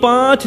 5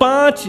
5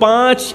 5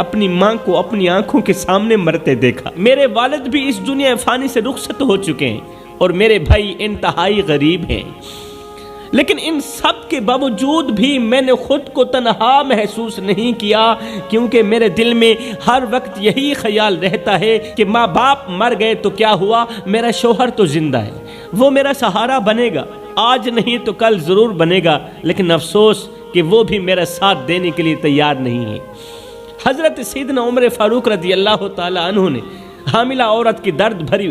اپنی ماں کو اپنی آنکھوں کے سامنے مرتے دیکھا، میرے والد بھی اس دنیا فانی سے رخصت ہو چکے ہیں اور میرے بھائی انتہائی غریب ہیں، لیکن ان سب کے باوجود بھی میں نے خود کو تنہا محسوس نہیں کیا، کیونکہ میرے دل میں ہر وقت یہی خیال رہتا ہے کہ ماں باپ مر گئے تو کیا ہوا، میرا شوہر تو زندہ ہے، وہ میرا سہارا بنے گا، آج نہیں تو کل ضرور بنے گا، لیکن افسوس کہ وہ بھی میرا ساتھ دینے کے لیے تیار نہیں ہے۔ حضرت سیدنا عمر فاروق رضی اللہ تعالی عنہ نے حاملہ عورت کی درد بھری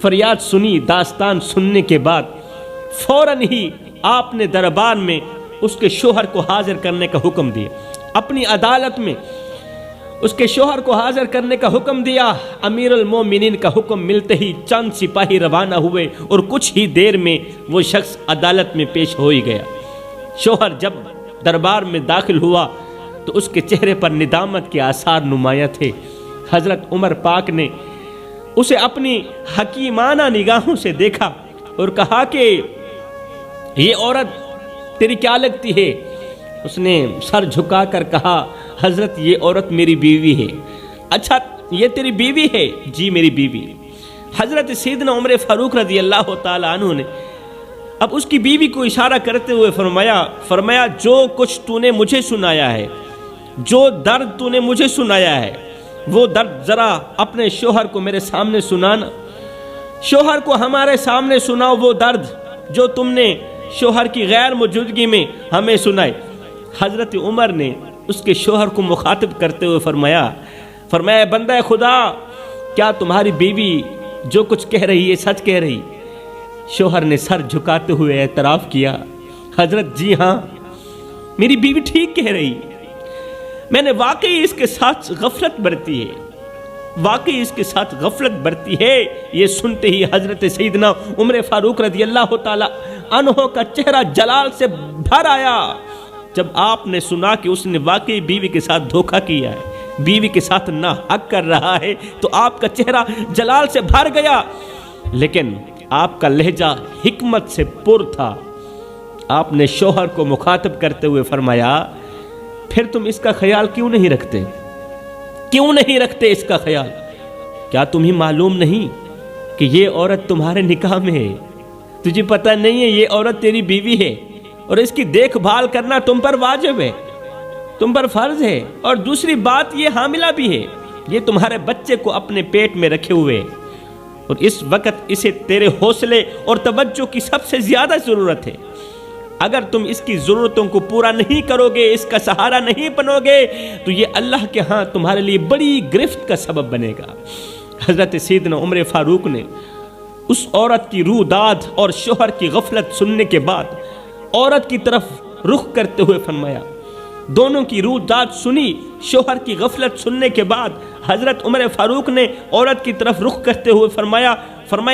فریاد سنی، داستان سننے کے بعد فوراً ہی آپ نے دربار میں اس کے شوہر کو حاضر کرنے کا حکم دیا، اپنی عدالت میں اس کے شوہر کو حاضر کرنے کا حکم دیا۔ امیر المومنین کا حکم ملتے ہی چند سپاہی روانہ ہوئے اور کچھ ہی دیر میں وہ شخص عدالت میں پیش ہو ہی گیا۔ شوہر جب دربار میں داخل ہوا تو اس کے چہرے پر ندامت کے آثار نمایاں تھے۔ حضرت عمر پاک نے اسے اپنی حکیمانہ نگاہوں سے دیکھا اور کہا کہ یہ عورت تیری کیا لگتی ہے؟ اس نے سر جھکا کر کہا، حضرت یہ عورت میری بیوی ہے۔ اچھا یہ تیری بیوی ہے؟ جی میری بیوی۔ حضرت سیدنا عمر فاروق رضی اللہ تعالی عنہ نے اب اس کی بیوی کو اشارہ کرتے ہوئے فرمایا جو کچھ تو نے مجھے سنایا ہے، جو درد تو نے مجھے سنایا ہے، وہ درد ذرا اپنے شوہر کو میرے سامنے سنانا، شوہر کو ہمارے سامنے سناؤ وہ درد جو تم نے شوہر کی غیر موجودگی میں ہمیں سنائے۔ حضرت عمر نے اس کے شوہر کو مخاطب کرتے ہوئے فرمایا بندہ خدا، کیا تمہاری بیوی جو کچھ کہہ رہی ہے سچ کہہ رہی؟ شوہر نے سر جھکاتے ہوئے اعتراف کیا، حضرت جی ہاں میری بیوی ٹھیک کہہ رہی، میں نے واقعی اس کے ساتھ غفلت برتی ہے، واقعی اس کے ساتھ غفلت برتی ہے۔ یہ سنتے ہی حضرت سیدنا عمر فاروق رضی اللہ تعالی عنہ کا چہرہ جلال سے بھر آیا۔ جب آپ نے سنا کہ اس نے واقعی بیوی کے ساتھ دھوکہ کیا ہے، بیوی کے ساتھ ناحق کر رہا ہے، تو آپ کا چہرہ جلال سے بھر گیا، لیکن آپ کا لہجہ حکمت سے پر تھا۔ آپ نے شوہر کو مخاطب کرتے ہوئے فرمایا، پھر تم اس کا خیال کیوں نہیں رکھتے؟ کیوں نہیں رکھتے اس کا خیال؟ کیا تمہیں معلوم نہیں کہ یہ عورت تمہارے نکاح میں ہے؟ تجھے پتہ نہیں ہے یہ عورت تیری بیوی ہے اور اس کی دیکھ بھال کرنا تم پر واجب ہے، تم پر فرض ہے، اور دوسری بات یہ حاملہ بھی ہے، یہ تمہارے بچے کو اپنے پیٹ میں رکھے ہوئے ہے اور اس وقت اسے تیرے حوصلے اور توجہ کی سب سے زیادہ ضرورت ہے۔ اگر تم اس کی ضرورتوں کو پورا نہیں کرو گے، اس کا سہارا نہیں بنو گے، تو یہ اللہ کے ہاں تمہارے لیے بڑی گرفت کا سبب بنے گا۔ حضرت سیدنا عمر فاروق نے اس عورت کی روح داد اور شوہر کی غفلت سننے کے بعد عورت کی طرف رخ کرتے ہوئے فرمایا، دونوں کی روح داد سنی، شوہر کی غفلت سننے کے بعد حضرت عمر فاروق نے عورت کی طرف رخ کرتے ہوئے فرمایا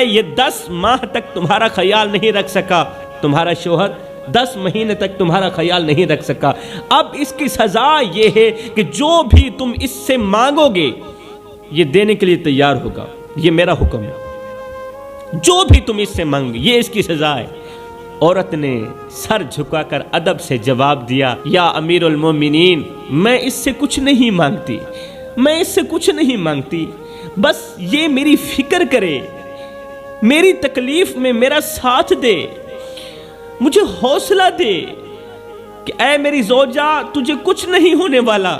یہ 10 ماہ تک تمہارا خیال نہیں رکھ سکا، تمہارا شوہر 10 مہینے تک تمہارا خیال نہیں رکھ سکا، اب اس کی سزا یہ ہے کہ جو بھی تم اس سے مانگو گے یہ دینے کے لیے تیار ہوگا، یہ میرا حکم ہے، جو بھی تم اس سے مانگو یہ اس کی سزا ہے۔ عورت نے سر جھکا کر ادب سے جواب دیا، یا امیر المومنین، میں اس سے کچھ نہیں مانگتی، میں اس سے کچھ نہیں مانگتی، بس یہ میری فکر کرے، میری تکلیف میں میرا ساتھ دے، مجھے حوصلہ دے کہ اے میری زوجہ تجھے کچھ نہیں ہونے والا،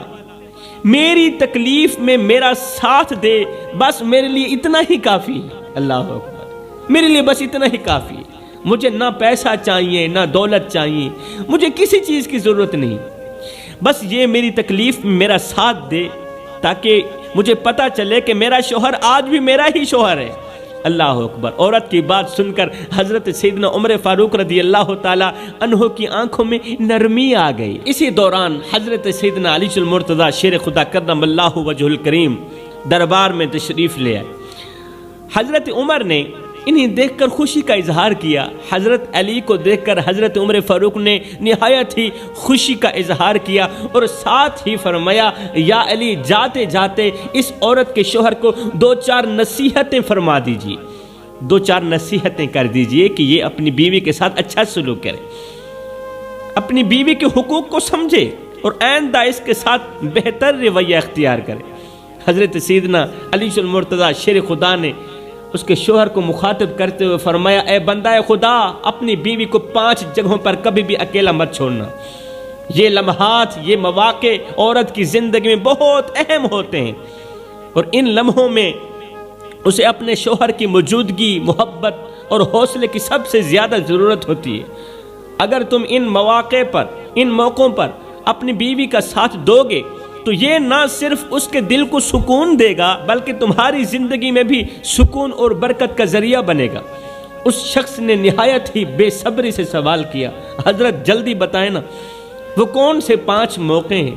میری تکلیف میں میرا ساتھ دے، بس میرے لیے اتنا ہی کافی ہے۔ اللہ اکبر، میرے لیے بس اتنا ہی کافی ہے، مجھے نہ پیسہ چاہیے نہ دولت چاہیے، مجھے کسی چیز کی ضرورت نہیں، بس یہ میری تکلیف میں میرا ساتھ دے تاکہ مجھے پتہ چلے کہ میرا شوہر آج بھی میرا ہی شوہر ہے۔ اللہ اکبر۔ عورت کی بات سن کر حضرت سیدنا عمر فاروق رضی اللہ تعالی عنہ کی آنکھوں میں نرمی آ گئی۔ اسی دوران حضرت سیدنا علی المرتضی شیر خدا کرم اللہ وجہ الکریم دربار میں تشریف لے آئے۔ حضرت عمر نے انہیں دیکھ کر خوشی کا اظہار کیا، حضرت علی کو دیکھ کر حضرت عمر فاروق نے نہایت ہی خوشی کا اظہار کیا اور ساتھ ہی فرمایا، یا علی جاتے جاتے اس عورت کے شوہر کو 2-4 نصیحتیں فرما دیجیے، 2-4 نصیحتیں کر دیجیے کہ یہ اپنی بیوی کے ساتھ اچھا سلوک کرے، اپنی بیوی کے حقوق کو سمجھے، اور آئندہ اس کے ساتھ بہتر رویہ اختیار کرے۔ حضرت سیدنا علی المرتضیٰ شیر خدا نے اس کے شوہر کو مخاطب کرتے ہوئے فرمایا، اے بندہ خدا، اپنی بیوی کو 5 جگہوں پر کبھی بھی اکیلا مت چھوڑنا۔ یہ لمحات، یہ مواقع عورت کی زندگی میں بہت اہم ہوتے ہیں، اور ان لمحوں میں اسے اپنے شوہر کی موجودگی، محبت اور حوصلے کی سب سے زیادہ ضرورت ہوتی ہے۔ اگر تم ان مواقع پر، ان موقعوں پر اپنی بیوی کا ساتھ دو گے تو یہ نہ صرف اس کے دل کو سکون دے گا بلکہ تمہاری زندگی میں بھی سکون اور برکت کا ذریعہ بنے گا۔ اس شخص نے نہایت ہی بے صبری سے سوال کیا، حضرت جلدی بتائیں نا، وہ کون سے 5 موقع ہیں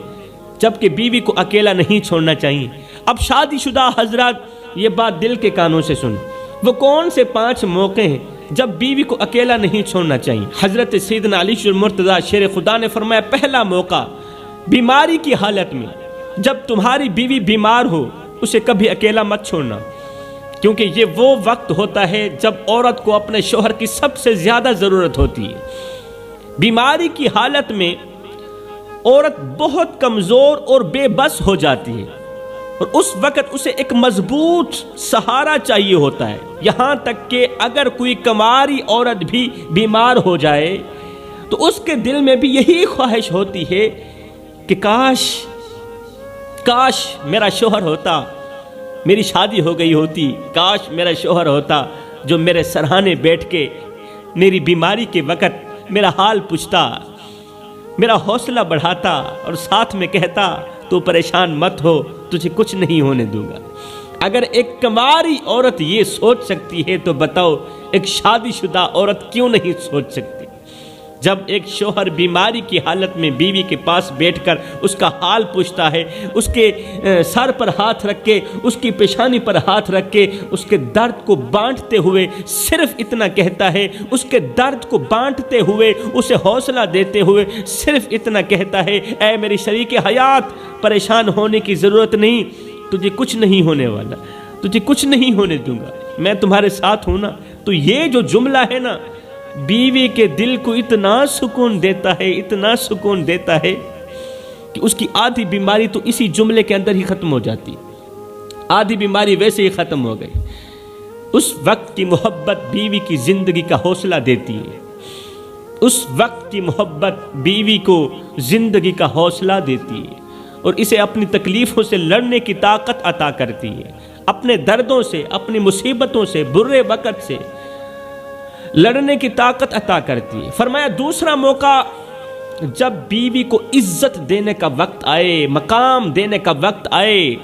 جبکہ بیوی کو اکیلا نہیں چھوڑنا چاہیے؟ اب شادی شدہ حضرات یہ بات دل کے کانوں سے سن، وہ کون سے 5 موقع ہیں جب بیوی کو اکیلا نہیں چھوڑنا چاہیے؟ حضرت سیدنا علی المرتضیٰ شیر خدا نے فرمایا، پہلا موقع بیماری کی حالت میں، جب تمہاری بیوی بیمار ہو اسے کبھی اکیلا مت چھوڑنا، کیونکہ یہ وہ وقت ہوتا ہے جب عورت کو اپنے شوہر کی سب سے زیادہ ضرورت ہوتی ہے۔ بیماری کی حالت میں عورت بہت کمزور اور بے بس ہو جاتی ہے، اور اس وقت اسے ایک مضبوط سہارا چاہیے ہوتا ہے، یہاں تک کہ اگر کوئی کماری عورت بھی بیمار ہو جائے تو اس کے دل میں بھی یہی خواہش ہوتی ہے کہ کاش میرا شوہر ہوتا، میری شادی ہو گئی ہوتی، کاش میرا شوہر ہوتا جو میرے سرہانے بیٹھ کے میری بیماری کے وقت میرا حال پوچھتا، میرا حوصلہ بڑھاتا اور ساتھ میں کہتا تو پریشان مت ہو، تجھے کچھ نہیں ہونے دوں گا۔ اگر ایک کماری عورت یہ سوچ سکتی ہے تو بتاؤ ایک شادی شدہ عورت کیوں نہیں سوچ سکتی؟ جب ایک شوہر بیماری کی حالت میں بیوی کے پاس بیٹھ کر اس کا حال پوچھتا ہے، اس کے سر پر ہاتھ رکھ کے، اس کی پیشانی پر ہاتھ رکھ کے اس کے درد کو بانٹتے ہوئے صرف اتنا کہتا ہے، اس کے درد کو بانٹتے ہوئے اسے حوصلہ دیتے ہوئے صرف اتنا کہتا ہے، اے میری شریک حیات، پریشان ہونے کی ضرورت نہیں، تجھے کچھ نہیں ہونے والا، تجھے کچھ نہیں ہونے دوں گا، میں تمہارے ساتھ ہوں نا۔ تو یہ جو جملہ ہے نا، بیوی کے دل کو اتنا سکون دیتا ہے، اتنا سکون دیتا ہے کہ اس کی آدھی بیماری تو اسی جملے کے اندر ہی ختم ہو جاتی، آدھی بیماری ویسے ہی ختم ہو گئی۔ اس وقت کی محبت بیوی کی زندگی کا حوصلہ دیتی ہے، اس وقت کی محبت بیوی کو زندگی کا حوصلہ دیتی ہے، اور اسے اپنی تکلیفوں سے لڑنے کی طاقت عطا کرتی ہے، اپنے دردوں سے، اپنی مصیبتوں سے، برے وقت سے لڑنے کی طاقت عطا کرتی ہے۔ فرمایا دوسرا موقع، جب بیوی کو عزت دینے کا وقت آئے، مقام دینے کا وقت آئے،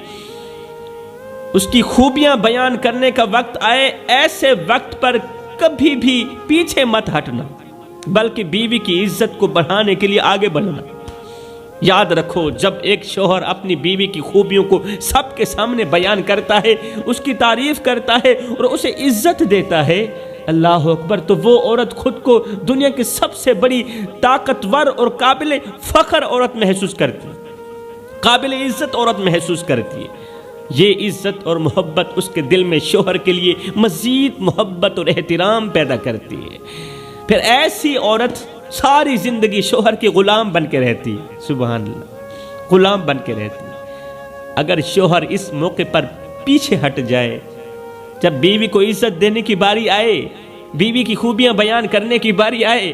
اس کی خوبیاں بیان کرنے کا وقت آئے، ایسے وقت پر کبھی بھی پیچھے مت ہٹنا بلکہ بیوی کی عزت کو بڑھانے کے لیے آگے بڑھنا۔ یاد رکھو، جب ایک شوہر اپنی بیوی کی خوبیوں کو سب کے سامنے بیان کرتا ہے، اس کی تعریف کرتا ہے اور اسے عزت دیتا ہے، اللہ اکبر، تو وہ عورت خود کو دنیا کی سب سے بڑی طاقتور اور قابل فخر عورت محسوس کرتی ہے، قابل عزت عورت محسوس کرتی ہے۔ یہ عزت اور محبت اس کے دل میں شوہر کے لیے مزید محبت اور احترام پیدا کرتی ہے۔ پھر ایسی عورت ساری زندگی شوہر کی غلام بن کے رہتی ہے، سبحان اللہ، غلام بن کے رہتی ہے۔ اگر شوہر اس موقع پر پیچھے ہٹ جائے، جب بیوی کو عزت دینے کی باری آئے، بیوی کی خوبیاں بیان کرنے کی باری آئے،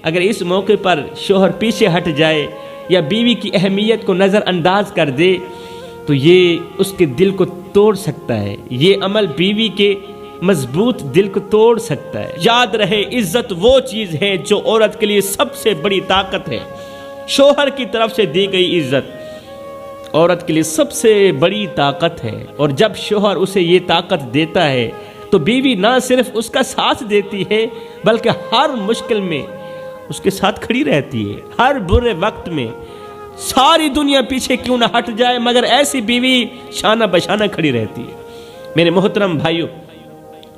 اگر اس موقع پر شوہر پیچھے ہٹ جائے یا بیوی کی اہمیت کو نظر انداز کر دے تو یہ اس کے دل کو توڑ سکتا ہے، یہ عمل بیوی کے مضبوط دل کو توڑ سکتا ہے۔ یاد رہے، عزت وہ چیز ہے جو عورت کے لیے سب سے بڑی طاقت ہے۔ شوہر کی طرف سے دی گئی عزت عورت کے لیے سب سے بڑی طاقت ہے، اور جب شوہر اسے یہ طاقت دیتا ہے تو بیوی نہ صرف اس کا ساتھ دیتی ہے بلکہ ہر مشکل میں اس کے ساتھ کھڑی رہتی ہے، ہر برے وقت میں۔ ساری دنیا پیچھے کیوں نہ ہٹ جائے مگر ایسی بیوی شانہ بشانہ کھڑی رہتی ہے۔ میرے محترم بھائیو،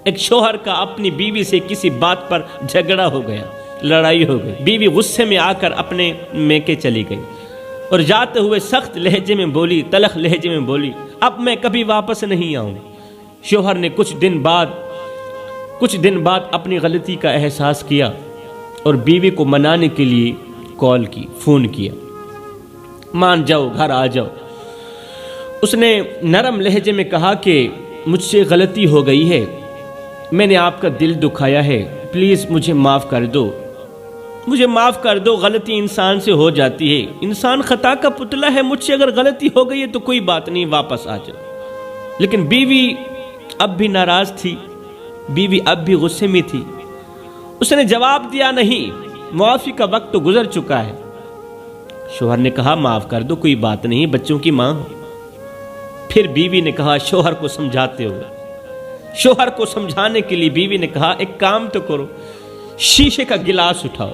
ایک شوہر کا اپنی بیوی سے کسی بات پر جھگڑا ہو گیا، لڑائی ہو گئی، بیوی غصے میں آ کر اپنے میکے چلی گئی اور جاتے ہوئے سخت لہجے میں بولی، تلخ لہجے میں بولی، اب میں کبھی واپس نہیں آؤں۔ شوہر نے کچھ دن بعد اپنی غلطی کا احساس کیا اور بیوی کو منانے کے لیے کال کی، فون کیا، مان جاؤ، گھر آ جاؤ۔ اس نے نرم لہجے میں کہا کہ مجھ سے غلطی ہو گئی ہے، میں نے آپ کا دل دکھایا ہے، پلیز مجھے معاف کر دو، مجھے معاف کر دو۔ غلطی انسان سے ہو جاتی ہے، انسان خطا کا پتلا ہے، مجھ سے اگر غلطی ہو گئی ہے تو کوئی بات نہیں، واپس آ جاؤ۔ لیکن بیوی اب بھی ناراض تھی، بیوی اب بھی غصے میں تھی۔ اس نے جواب دیا، نہیں، معافی کا وقت تو گزر چکا ہے۔ شوہر نے کہا معاف کر دو، کوئی بات نہیں، بچوں کی ماں ہو۔ پھر بیوی نے کہا شوہر کو سمجھاتے ہوئے، شوہر کو سمجھانے کے لیے بیوی نے کہا ایک کام تو کرو، شیشے کا گلاس اٹھاؤ۔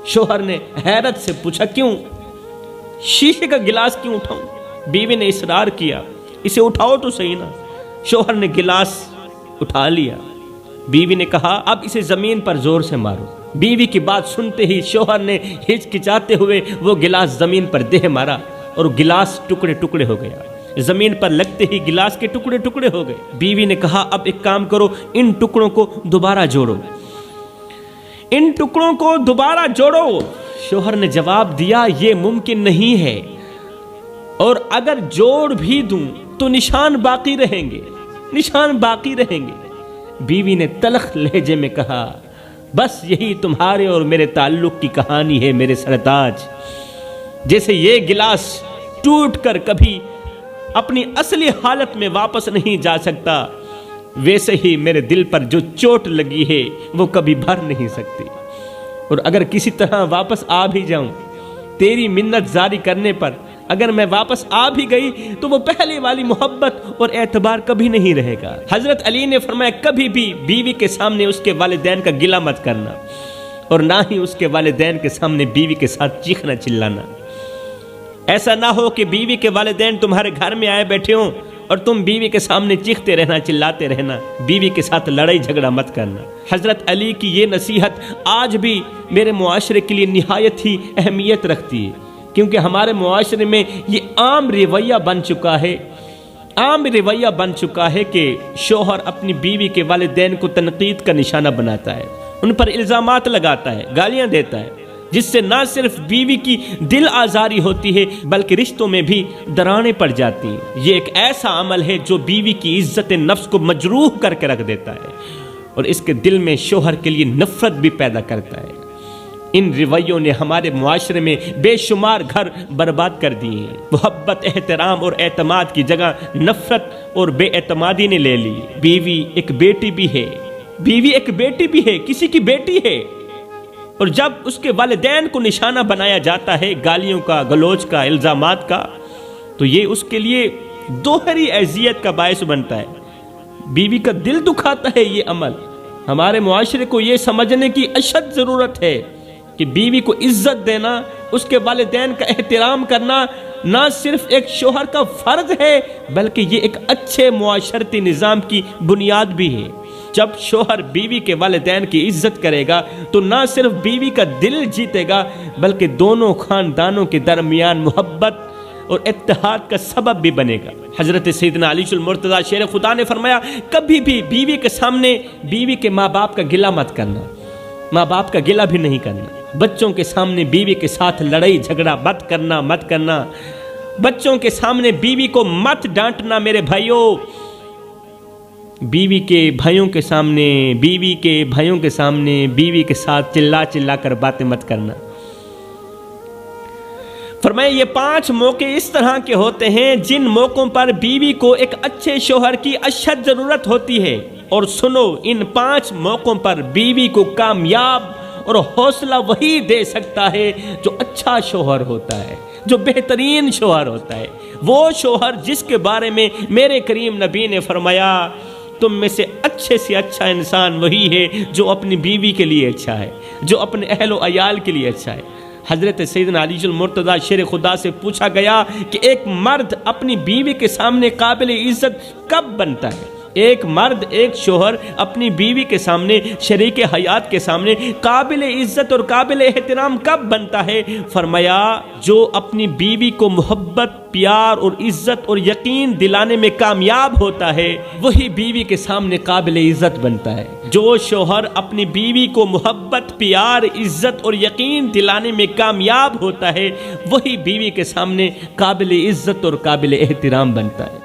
شوہر نے حیرت سے پوچھا کیوں؟ شیشے کا گلاس کیوں اٹھاؤں؟ بیوی نے اصرار کیا، اسے اٹھاؤ تو صحیح نا۔ شوہر نے گلاس اٹھا لیا۔ بیوی نے کہا اب اسے زمین پر زور سے مارو۔ بیوی کی بات سنتے ہی شوہر نے ہچکچاتے ہوئے وہ گلاس زمین پر دے مارا اور گلاس ٹکڑے ٹکڑے ہو گیا۔ زمین پر لگتے ہی گلاس کے ٹکڑے ٹکڑے ہو گئے۔ بیوی نے کہا اب ایک کام کرو، ان ٹکڑوں کو دوبارہ جوڑو، ان ٹکڑوں کو دوبارہ جوڑو۔ شوہر نے جواب دیا یہ ممکن نہیں ہے، اور اگر جوڑ بھی دوں تو نشان باقی رہیں گے، نشان باقی رہیں گے۔ بیوی نے تلخ لہجے میں کہا بس یہی تمہارے اور میرے تعلق کی کہانی ہے میرے سرتاج۔ جیسے یہ گلاس ٹوٹ کر کبھی اپنی اصلی حالت میں واپس نہیں جا سکتا، ویسے ہی میرے دل پر جو چوٹ لگی ہے وہ کبھی بھر نہیں سکتی، اور اگر کسی طرح واپس آ بھی جاؤں تیری منت زاری کرنے پر، اگر میں واپس آ بھی گئی تو وہ پہلے والی محبت اور اعتبار کبھی نہیں رہے گا۔ حضرت علی نے فرمایا کبھی بھی بیوی کے سامنے اس کے والدین کا گلہ مت کرنا، اور نہ ہی اس کے والدین کے سامنے بیوی کے ساتھ چیخنا چلانا۔ ایسا نہ ہو کہ بیوی کے والدین تمہارے گھر میں آئے بیٹھے ہوں اور تم بیوی کے سامنے چیختے رہنا، چلاتے رہنا۔ بیوی کے ساتھ لڑائی جھگڑا مت کرنا۔ حضرت علی کی یہ نصیحت آج بھی میرے معاشرے کے لیے نہایت ہی اہمیت رکھتی ہے، کیونکہ ہمارے معاشرے میں یہ عام رویہ بن چکا ہے، عام رویہ بن چکا ہے کہ شوہر اپنی بیوی کے والدین کو تنقید کا نشانہ بناتا ہے، ان پر الزامات لگاتا ہے، گالیاں دیتا ہے، جس سے نہ صرف بیوی کی دل آزاری ہوتی ہے بلکہ رشتوں میں بھی دراڑیں پڑ جاتی ہیں۔ یہ ایک ایسا عمل ہے جو بیوی کی عزت نفس کو مجروح کر کے رکھ دیتا ہے، اور اس کے دل میں شوہر کے لیے نفرت بھی پیدا کرتا ہے۔ ان رویوں نے ہمارے معاشرے میں بے شمار گھر برباد کر دیے ہیں۔ محبت، احترام اور اعتماد کی جگہ نفرت اور بے اعتمادی نے لے لی۔ بیوی ایک بیٹی بھی ہے، بیوی ایک بیٹی بھی ہے، کسی کی بیٹی ہے، اور جب اس کے والدین کو نشانہ بنایا جاتا ہے گالیوں کا، گلوچ کا، الزامات کا، تو یہ اس کے لیے دوہری اذیت کا باعث بنتا ہے۔ بیوی کا دل دکھاتا ہے یہ عمل۔ ہمارے معاشرے کو یہ سمجھنے کی اشد ضرورت ہے کہ بیوی کو عزت دینا، اس کے والدین کا احترام کرنا نہ صرف ایک شوہر کا فرض ہے بلکہ یہ ایک اچھے معاشرتی نظام کی بنیاد بھی ہے۔ جب شوہر بیوی کے والدین کی عزت کرے گا تو نہ صرف بیوی کا دل جیتے گا بلکہ دونوں خاندانوں کے درمیان محبت اور اتحاد کا سبب بھی بنے گا۔ حضرت سیدنا علی المرتضیٰ شیر خدا نے فرمایا کبھی بھی بیوی کے سامنے بیوی کے ماں باپ کا گلہ مت کرنا، ماں باپ کا گلہ بھی نہیں کرنا۔ بچوں کے سامنے بیوی کے ساتھ لڑائی جھگڑا مت کرنا۔ بچوں کے سامنے بیوی کو مت ڈانٹنا میرے بھائیوں۔ بیوی کے بھائیوں کے سامنے بیوی کے ساتھ چلا کر باتیں مت کرنا۔ فرمایا یہ 5 موقع اس طرح کے ہوتے ہیں جن موقعوں پر بیوی کو ایک اچھے شوہر کی اشد ضرورت ہوتی ہے، اور سنو ان 5 موقعوں پر بیوی کو کامیاب اور حوصلہ وہی دے سکتا ہے جو اچھا شوہر ہوتا ہے، جو بہترین شوہر ہوتا ہے، وہ شوہر جس کے بارے میں میرے کریم نبی نے فرمایا تم میں سے اچھا انسان وہی ہے جو اپنی بیوی کے لیے اچھا ہے، جو اپنے اہل و عیال کے لیے اچھا ہے۔ حضرت سیدنا علی المرتضیٰ شیر خدا سے پوچھا گیا کہ ایک مرد اپنی بیوی کے سامنے قابل عزت کب بنتا ہے؟ ایک مرد، ایک شوہر اپنی بیوی کے سامنے، شریک حیات کے سامنے قابل عزت اور قابل احترام کب بنتا ہے؟ فرمایا جو اپنی بیوی کو محبت، پیار اور عزت اور یقین دلانے میں کامیاب ہوتا ہے وہی بیوی کے سامنے قابل عزت بنتا ہے۔ جو شوہر اپنی بیوی کو محبت، پیار، عزت اور یقین دلانے میں کامیاب ہوتا ہے وہی بیوی کے سامنے قابل عزت اور قابل احترام بنتا ہے۔